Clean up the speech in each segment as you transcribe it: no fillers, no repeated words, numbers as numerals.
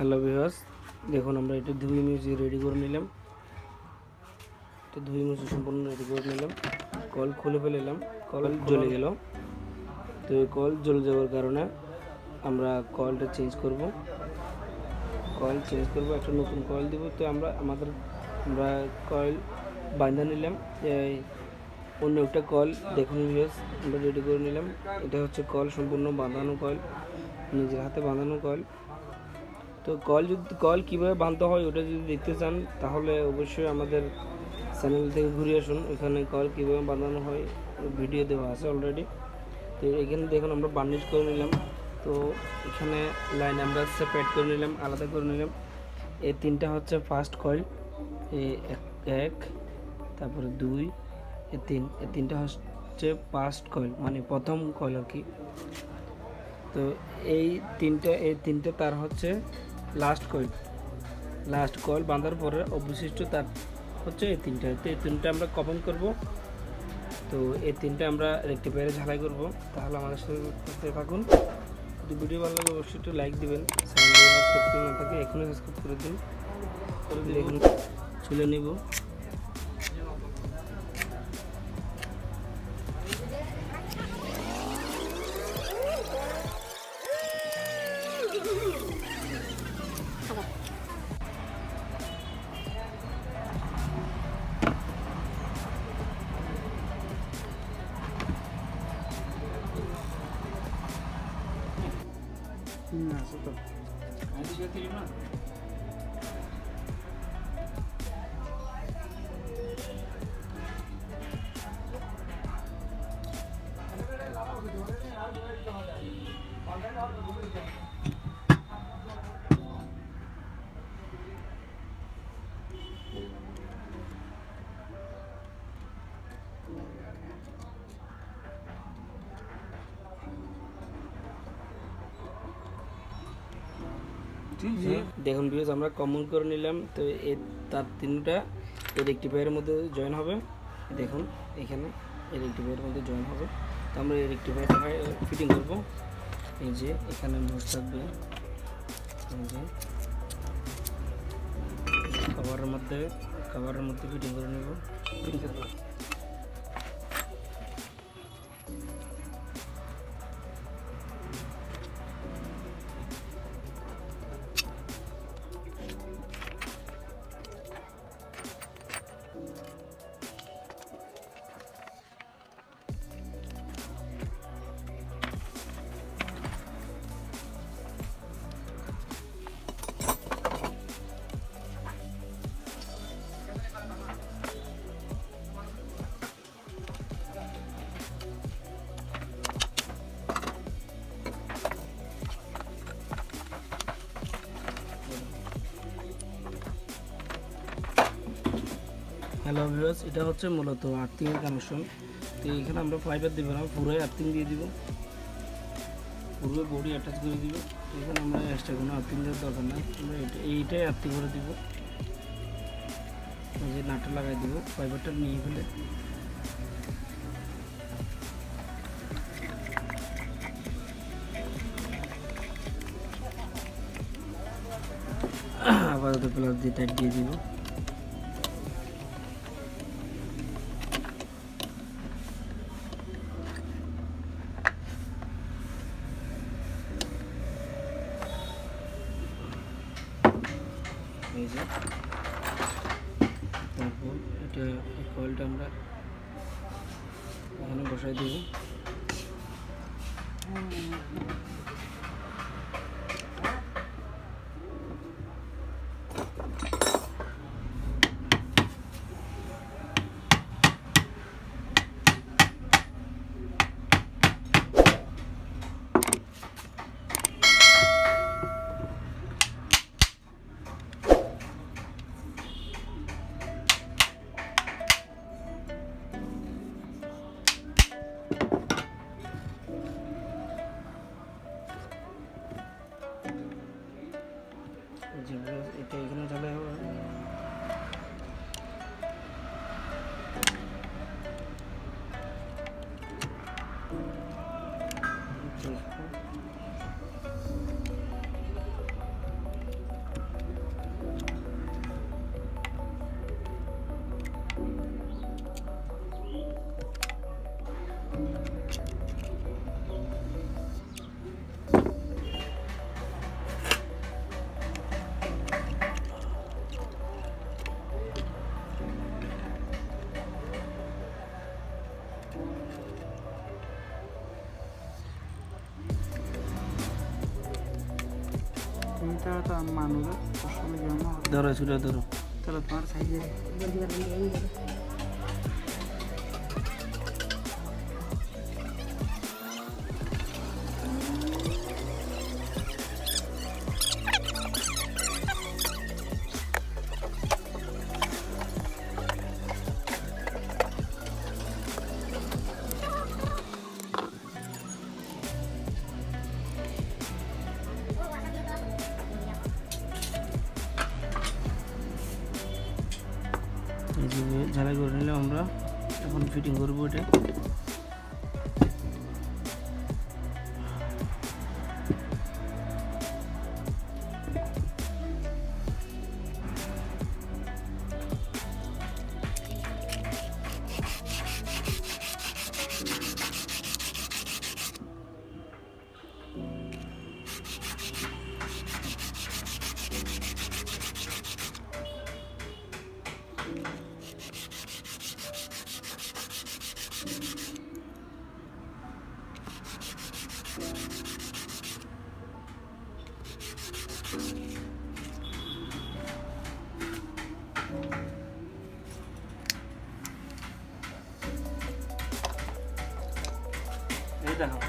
Hello viewers, দেখুন আমরা এটা ধুয়ে মুছে রেডি করে নিলাম। তো ধুয়ে মুছে সম্পূর্ণ রেডি করে নিলাম। কল খুলে ফেললাম, কল জ্বলে গেল। তো এই কল জ্বলে যাওয়ার কারণে আমরা কয়েলটা চেঞ্জ করব। একটা নতুন কয়েল দেব। তো আমরা কয়েল বাঁধা নিলাম। অন্য একটা কয়েল দেখুন ভিউয়ার্স, আমরা রেডি করে নিলাম। এটা হচ্ছে কয়েল, সম্পূর্ণ বাঁধানো কয়েল, নিজের হাতে বাঁধানো কয়েল। তো কয়েল কীভাবে বাঁধতে হয় ওটা যদি দেখতে চান তাহলে অবশ্যই আমাদের চ্যানেল থেকে ঘুরে আসুন। এখানে কয়েল কীভাবে বাঁধানো হয় ভিডিও দেওয়া আছে অলরেডি। তো এখানে দেখুন আমরা বার্নিশ করে নিলাম। তো এখানে লাইন আমরা সেপারেট করে নিলাম, আলাদা করে নিলাম। এই তিনটা হচ্ছে ফার্স্ট কয়েল, এক, তারপরে 2, এই তিনটা হচ্ছে ফার্স্ট কয়েল, মানে প্রথম কয়েল আর কি। তো এই তিনটে তার হচ্ছে লাস্ট কয়েল বাঁধার পরে অবশিষ্ট তার হচ্ছে এই তিনটা আমরা কপন করব। তো এই তিনটা আমরা রেক্টিফায়ারে ঝালাই করব। তাহলে আমাদের সাথে থাকুন। যদি ভিডিও ভালো লাগে অবশ্যই একটু লাইক দিবেন। চ্যানেল সাবস্ক্রাইব করে না থাকে এখনই সাবস্ক্রাইব করে দিন। দেখুন চলে নেব। না সেটা দেখুন ভিউয়ার্স, আমরা কমন করে নিলাম। তো তার তিনটা এই রেক্টিফায়ারের মধ্যে জয়েন হবে। দেখুন এখানে এই রেক্টিফায়ারের মধ্যে জয়েন হবে। তো আমরা এই রেক্টিফায়ারটা ফিটিং করব। এই যে এখানে নোট থাকবে, এই যে কভারের মধ্যে ফিটিং করে নেব। হ্যালো ভিউয়ার্স, এটা হচ্ছে মূলত আর্থিংয়ের কানেকশন। তো এখানে আমরা ফাইবার দিব না, পুরোই আর্থিং দিয়ে দিব, পুরো বডি অ্যাটাচ করে দিব। এখানে আমরা এক্সট্রা কোনো আর্থিং দেওয়ার দরকার নাই, আমরা এইটাই আর্থিং করে দিব। এই যে নাটটা লাগাই দিব, ফাইবারটা নিয়ে ফেলে আপাতত প্লাস দিয়ে টাইট দিয়ে দিব। এই যে তারপর এটা কয়েলটা আমরা এখানে বসাই দেব। এটা এখানে ঢালাই হবে। তো মানুষ ধরো ছুটে ধরো তাহলে তোমার সাইজে এই যে ঝালাই করে নিলাম আমরা, এখন ফিটিং করবো এটা। এই দেখো,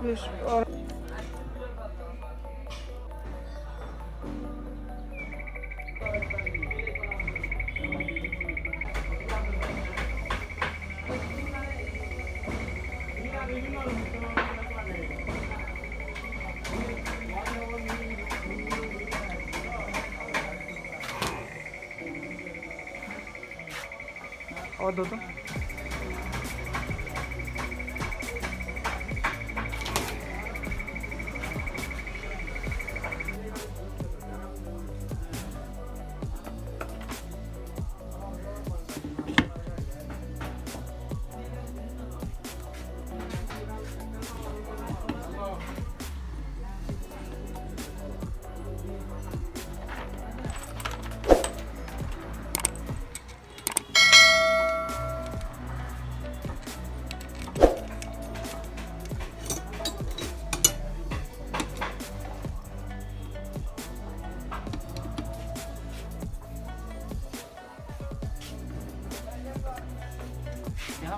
বেশ অদ্ভুত। দেখা